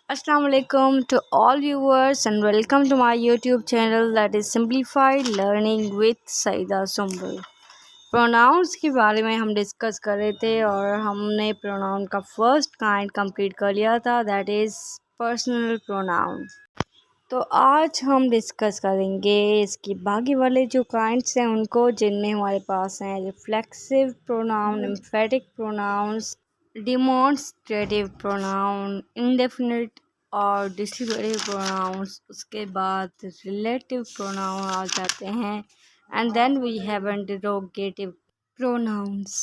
Assalamu alaikum to all viewers and welcome to my YouTube channel that is Simplified Learning with Saida Sumbul। Pronouns के बारे में हम discuss कर रहे थे और हमने प्रोनाउन का फर्स्ट काइंड कंप्लीट कर लिया था, दैट इज़ पर्सनल प्रोनाउन। तो आज हम डिस्कस करेंगे इसके बाकी वाले जो काइंड्स हैं उनको, जिनमें हमारे पास हैं reflexive pronoun, emphatic pronouns, demonstrative pronoun, indefinite और डिस्ट्रीब्यूटिव प्रोनाउंस। उसके बाद रिलेटिव प्रोनाउन आ जाते हैं and then we have interrogative pronouns.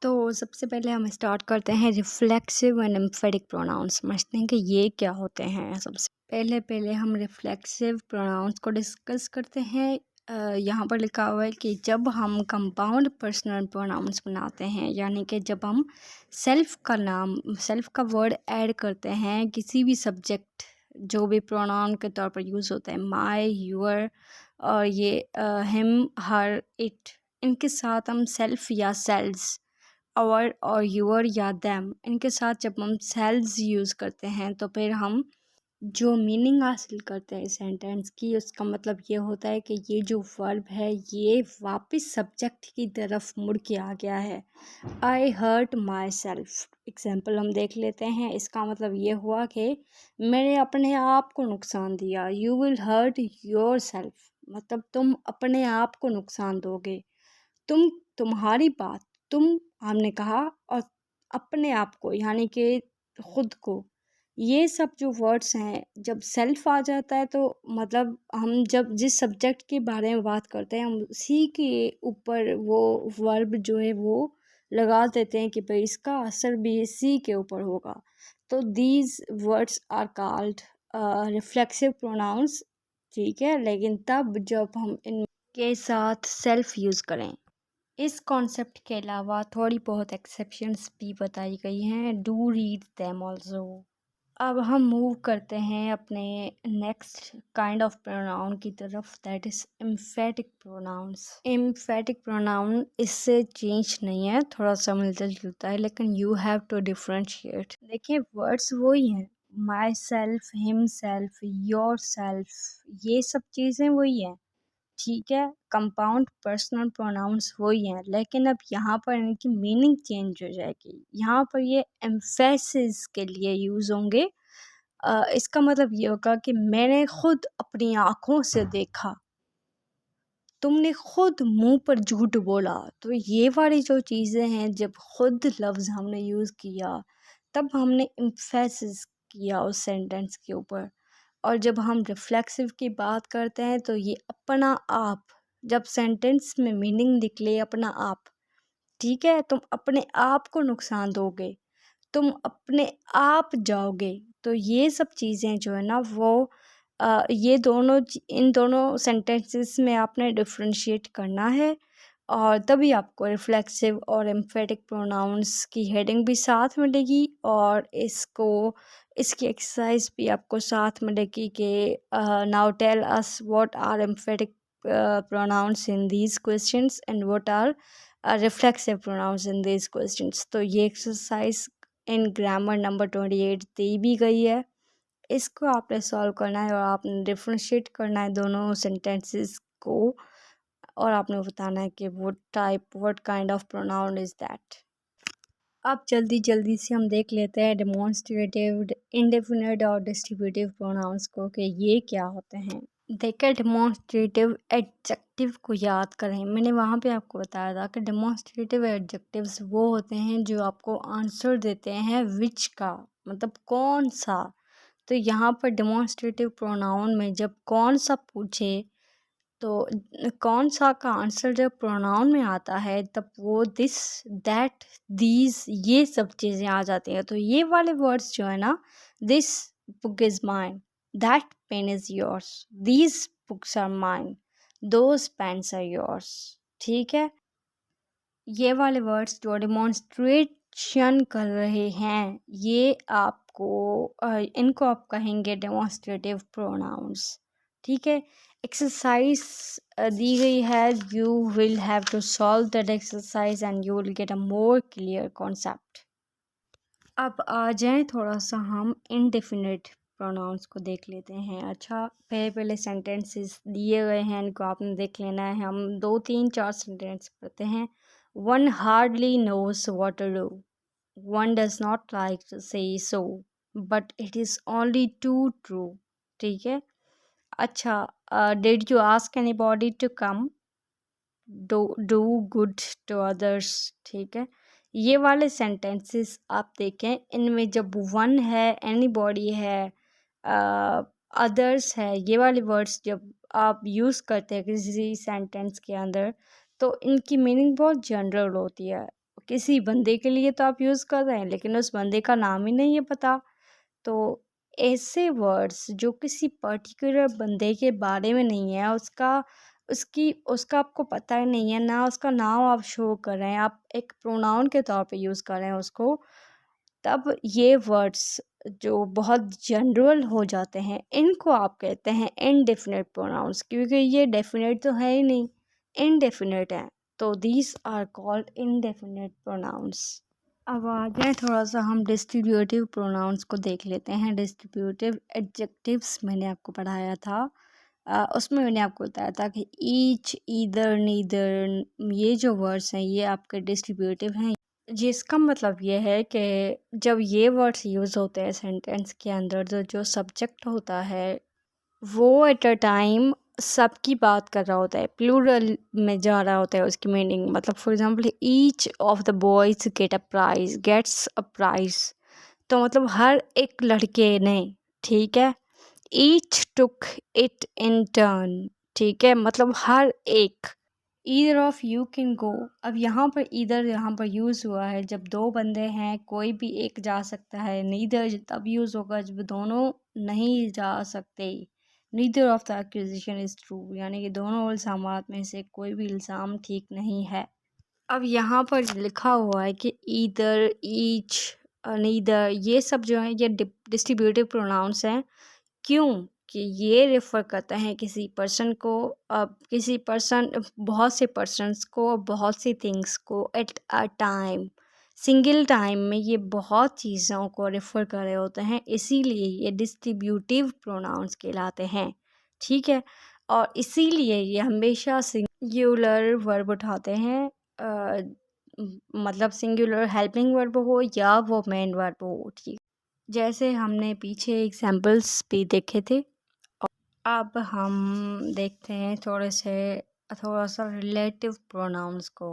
तो सबसे पहले हम स्टार्ट करते हैं रिफ्लेक्सिव एंड एम्फेटिक प्रोनाउंस, समझते हैं कि ये क्या होते हैं। सबसे पहले हम रिफ्लेक्सिव प्रोनाउंस को डिस्कस करते हैं। यहाँ पर लिखा हुआ है कि जब हम कंपाउंड पर्सनल प्रोनाउंस बनाते हैं, यानी कि जब हम सेल्फ का वर्ड ऐड करते हैं किसी भी सब्जेक्ट, जो भी प्रोनाउन के तौर पर यूज़ होते हैं, माई, यूअर और ये हिम, हर, इट, इनके साथ हम सेल्फ या सेल्स, आवर और यूअर या देम, इनके साथ जब हम सेल्स यूज़ करते हैं तो फिर हम जो मीनिंग हासिल करते हैं इस सेंटेंस की, उसका मतलब ये होता है कि ये जो वर्ब है ये वापस सब्जेक्ट की तरफ मुड़ के आ गया है। आई हर्ट माई सेल्फ एग्जाम्पल हम देख लेते हैं। इसका मतलब ये हुआ कि मैंने अपने आप को नुकसान दिया। You will hurt yourself, मतलब तुम अपने आप को नुकसान दोगे। तुम्हारी बात, तुम हमने कहा, और अपने आप को यानी कि खुद को। ये सब जो वर्ड्स हैं, जब सेल्फ आ जाता है तो मतलब हम जब जिस सब्जेक्ट के बारे में बात करते हैं हम उसी के ऊपर वो वर्ब जो है वो लगा देते हैं कि भाई इसका असर भी इसी के ऊपर होगा। तो these words are called reflexive pronouns, ठीक है, लेकिन तब जब हम इनके साथ सेल्फ यूज़ करें। इस कॉन्सेप्ट के अलावा थोड़ी बहुत एक्सेप्शंस भी बताई गई हैं, डू रीड देम ऑल्सो। अब हम मूव करते हैं अपने नेक्स्ट काइंड ऑफ प्रोनाउन की तरफ, that is emphatic pronouns. Emphatic pronoun इससे चेंज नहीं है, थोड़ा सा मिलता जुलता है, लेकिन यू हैव टू डिफ्रेंशिएट। देखिए वर्ड्स वही हैं, myself, himself, yourself, ये सब चीज़ें वही हैं, ठीक है। कंपाउंड पर्सनल प्रोनाउंस वही हैं, लेकिन अब यहाँ पर इनकी मीनिंग चेंज हो जाएगी। यहाँ पर ये एम्फेसिस के लिए यूज़ होंगे। इसका मतलब ये होगा कि मैंने खुद अपनी आँखों से देखा, तुमने खुद मुंह पर झूठ बोला। तो ये वाली जो चीज़ें हैं, जब खुद लफ्ज़ हमने यूज़ किया तब हमने एम्फेसिस किया उस सेंटेंस के ऊपर। और जब हम रिफ्लेक्सिव की बात करते हैं तो ये अपना आप, जब सेंटेंस में मीनिंग निकले अपना आप, ठीक है, तुम अपने आप को नुकसान दोगे, तुम अपने आप जाओगे। तो ये सब चीज़ें जो है ना वो ये दोनों इन दोनों सेंटेंसेस में आपने डिफ्रेंशिएट करना है, और तभी आपको रिफ्लेक्सिव और एम्फेटिक प्रोनाउंस की हेडिंग भी साथ मिलेगी, और इसकी एक्सरसाइज भी आपको साथ मिलेगी कि now tell us what are emphatic pronouns in these questions and what are reflexive pronouns in these questions. तो ये एक्सरसाइज इन ग्रामर नंबर 28 दी भी गई है। इसको आपने सॉल्व करना है और आपने डिफ्रेंशिएट करना है दोनों सेंटेंसेस को, और आपने बताना है कि what kind of pronoun is that. अब जल्दी से हम देख लेते हैं डेमोन्स्ट्रेटिव, इंडेफिनिट और डिस्ट्रीब्यूटिव प्रोनाउंस को कि ये क्या होते हैं। देखिए डेमोन्स्ट्रेटिव एडजेक्टिव को याद करें, मैंने वहाँ पे आपको बताया था कि डेमोन्स्ट्रेटिव एडजेक्टिव्स वो होते हैं जो आपको आंसर देते हैं विच का, मतलब कौन सा। तो यहाँ पर डेमोन्स्ट्रेटिव प्रोनाउन में जब कौन सा पूछे तो कौन सा का आंसर जब प्रोनाउन में आता है तब वो दिस, दैट, दीज, ये सब चीज़ें आ जाती हैं। तो ये वाले वर्ड्स जो है ना, this book is mine, that pen is yours, these books are mine, those pens are yours, ठीक है। ये वाले वर्ड्स जो डेमोन्स्ट्रेशन कर रहे हैं ये आपको इनको आप कहेंगे डेमोन्स्ट्रेटिव प्रोनाउंस, ठीक है। एक्सरसाइज दी गई है, you will have to solve that exercise and you will get a more clear concept. अब आ जाएं थोड़ा सा हम इनडेफिनिट प्रोनाउंस को देख लेते हैं। अच्छा, पहले पहले सेंटेंसेस दिए गए हैं, इनको आपने देख लेना है। हम 2 3 4 सेंटेंस पढ़ते हैं। One hardly knows what to do, one does not like to say so, but it is only too true. ठीक है। अच्छा, did you ask anybody to come, do good to others. ठीक है। ये वाले sentences आप देखें, इनमें जब वन है, एनी बॉडी है, अदर्स है, ये वाले वर्ड्स जब आप यूज़ करते हैं किसी सेंटेंस के अंदर, तो इनकी मीनिंग बहुत जनरल होती है। किसी बंदे के लिए तो आप यूज़ कर रहे हैं, लेकिन उस बंदे का नाम ही नहीं है पता। तो ऐसे वर्ड्स जो किसी पर्टिकुलर बंदे के बारे में नहीं है, उसका आपको पता ही नहीं है, ना उसका नाम आप शो कर रहे हैं, आप एक प्रोनाउन के तौर पे यूज़ कर रहे हैं उसको, तब ये वर्ड्स जो बहुत जनरल हो जाते हैं, इनको आप कहते हैं इनडेफिनिट प्रोनाउंस, क्योंकि ये डेफिनेट तो है ही नहीं, इनडेफिनिट है। तो these are called indefinite pronouns. अब आ जाए थोड़ा सा हम डिस्ट्रीब्यूटिव प्रोनाउंस को देख लेते हैं। डिस्ट्रीब्यूटिव एडजेक्टिव्स मैंने आपको पढ़ाया था, उसमें मैंने आपको बताया था कि ईच, ईदर, नीदर, ये जो वर्ड्स हैं ये आपके डिस्ट्रीब्यूटिव हैं, जिसका मतलब ये है कि जब ये वर्ड्स यूज़ होते हैं सेंटेंस के अंदर, तो जो सब्जेक्ट होता है वो एट अ टाइम सबकी बात कर रहा होता है, प्लूरल में जा रहा होता है उसकी मीनिंग। मतलब for example, each of the boys gets a prize, तो मतलब हर एक लड़के ने, ठीक है। Each took it in turn, ठीक है, मतलब हर एक। Either of you can go, अब यहाँ पर ईदर यहाँ पर यूज़ हुआ है जब दो बंदे हैं, कोई भी एक जा सकता है। नीदर तब यूज़ होगा जब दोनों नहीं जा सकते। Neither of the accusation is true, यानी कि दोनों इल्ज़ामात में से कोई भी इल्ज़ाम ठीक नहीं है। अब यहाँ पर लिखा हुआ है कि ईदर, ईच, नीदर, ये सब जो है ये डिस्ट्रीब्यूटिव प्रोनाउंस हैं। क्यों? कि ये रेफ़र करता है किसी पर्सन को, किसी पर्सन, बहुत से पर्सन्स को, बहुत सी थिंग्स को at a time, single time में ये बहुत चीज़ों को रेफ़र कर रहे होते हैं, इसीलिए ये डिस्ट्रीब्यूटिव प्रोनाउंस कहलाते हैं। ठीक है। और इसीलिए ये हमेशा सिंगुलर वर्ब उठाते हैं, मतलब सिंगुलर हेल्पिंग वर्ब हो या वो मेन वर्ब हो। ठीक, जैसे हमने पीछे एग्जाम्पल्स भी देखे थे। अब हम देखते हैं थोड़ा सा रिलेटिव प्रोनाउंस को।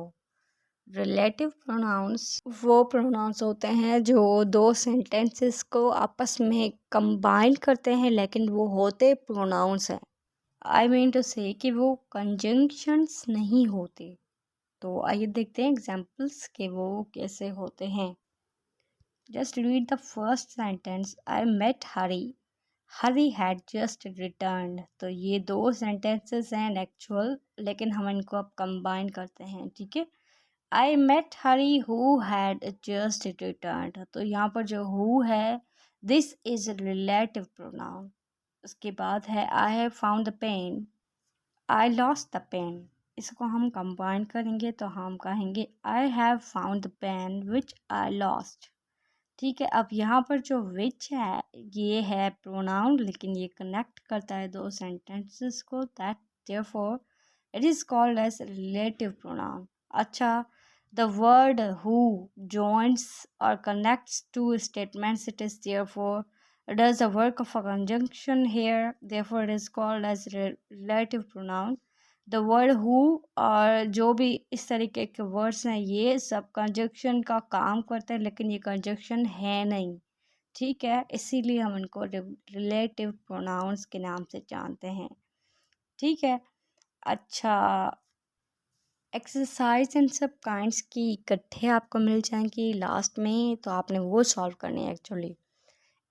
रिलेटिव प्रोनाउंस वो प्रोनाउंस होते हैं जो दो सेंटेंसेस को आपस में कंबाइन करते हैं, लेकिन वो होते प्रोनाउंस हैं। आई मीन टू से कि वो कंजंक्शंस नहीं होते। तो आइए देखते हैं एग्जाम्पल्स के वो कैसे होते हैं। Just read the first sentence, I met Harry, Harry had just return. तो ये दो सेंटेंसेस हैं एक्चुअल, लेकिन हम इनको अब कंबाइन करते हैं। ठीक है। I met Harry who had just return, तो यहाँ पर जो हु है, दिस इज रिलेटिव प्रोनाउन। उसके बाद है I have found the pen, I lost the pen. इसको हम कंबाइन करेंगे तो हम कहेंगे I have found the pen which I lost. ठीक है। अब यहाँ पर जो विच है ये है प्रोनाउन, लेकिन ये कनेक्ट करता है दो सेंटेंसेस को, that therefore it is called as relative pronoun. अच्छा, the word who joins or connects two statements, it is therefore it does the work of a conjunction here, therefore it is called as relative pronoun। The word who और जो भी इस तरीके के words हैं ये सब कंजक्शन का काम करते हैं, लेकिन ये कंजक्शन है नहीं। ठीक है। इसीलिए हम इनको रिलेटिव प्रोनाउंस के नाम से जानते हैं। ठीक है। अच्छा, एक्सरसाइज इन सब काइंड्स की इकट्ठे आपको मिल जाएंगी लास्ट में, तो आपने वो सॉल्व करनी है एक्चुअली।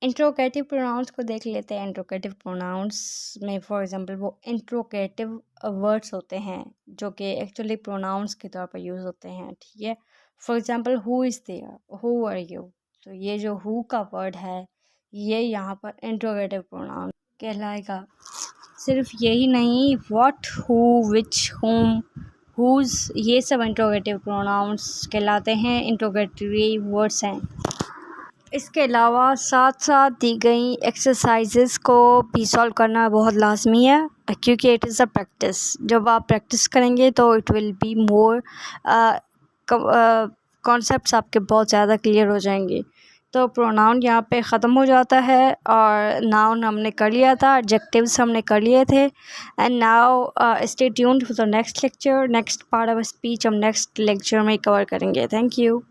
इंट्रोगेटिव प्रोनाउंस को देख लेते हैं। इंट्रोगेटिव प्रोनाउंस में फॉर एग्जांपल वो इंट्रोगेटिव वर्ड्स होते हैं जो कि एक्चुअली प्रोनाउंस के तौर पर यूज़ होते हैं। ठीक है। For example, who is there, who are you, तो ये जो हु का वर्ड है ये यहाँ पर इंट्रोगेटिव प्रोनाउन कहलाएगा। सिर्फ यही नहीं, व्हाट, हु, विच, हुम, हुज, ये सब इंट्रोगेटिव प्रोनाउंस कहलाते हैं, इंट्रोगेटरी वर्ड्स हैं। इसके अलावा साथ साथ दी गई एक्सरसाइजेस को भी सॉल्व करना बहुत लाजमी है, क्योंकि इट इज़ अ प्रैक्टिस। जब आप प्रैक्टिस करेंगे तो it will be more, concepts आपके बहुत ज़्यादा क्लियर हो जाएंगे। तो प्रोनाउन यहाँ पे ख़त्म हो जाता है, और नाउन हमने कर लिया था, एडजेक्टिव्स हमने कर लिए थे। And now stay tuned for the next lecture. Next part of speech हम नेक्स्ट लेक्चर में कवर करेंगे। Thank you.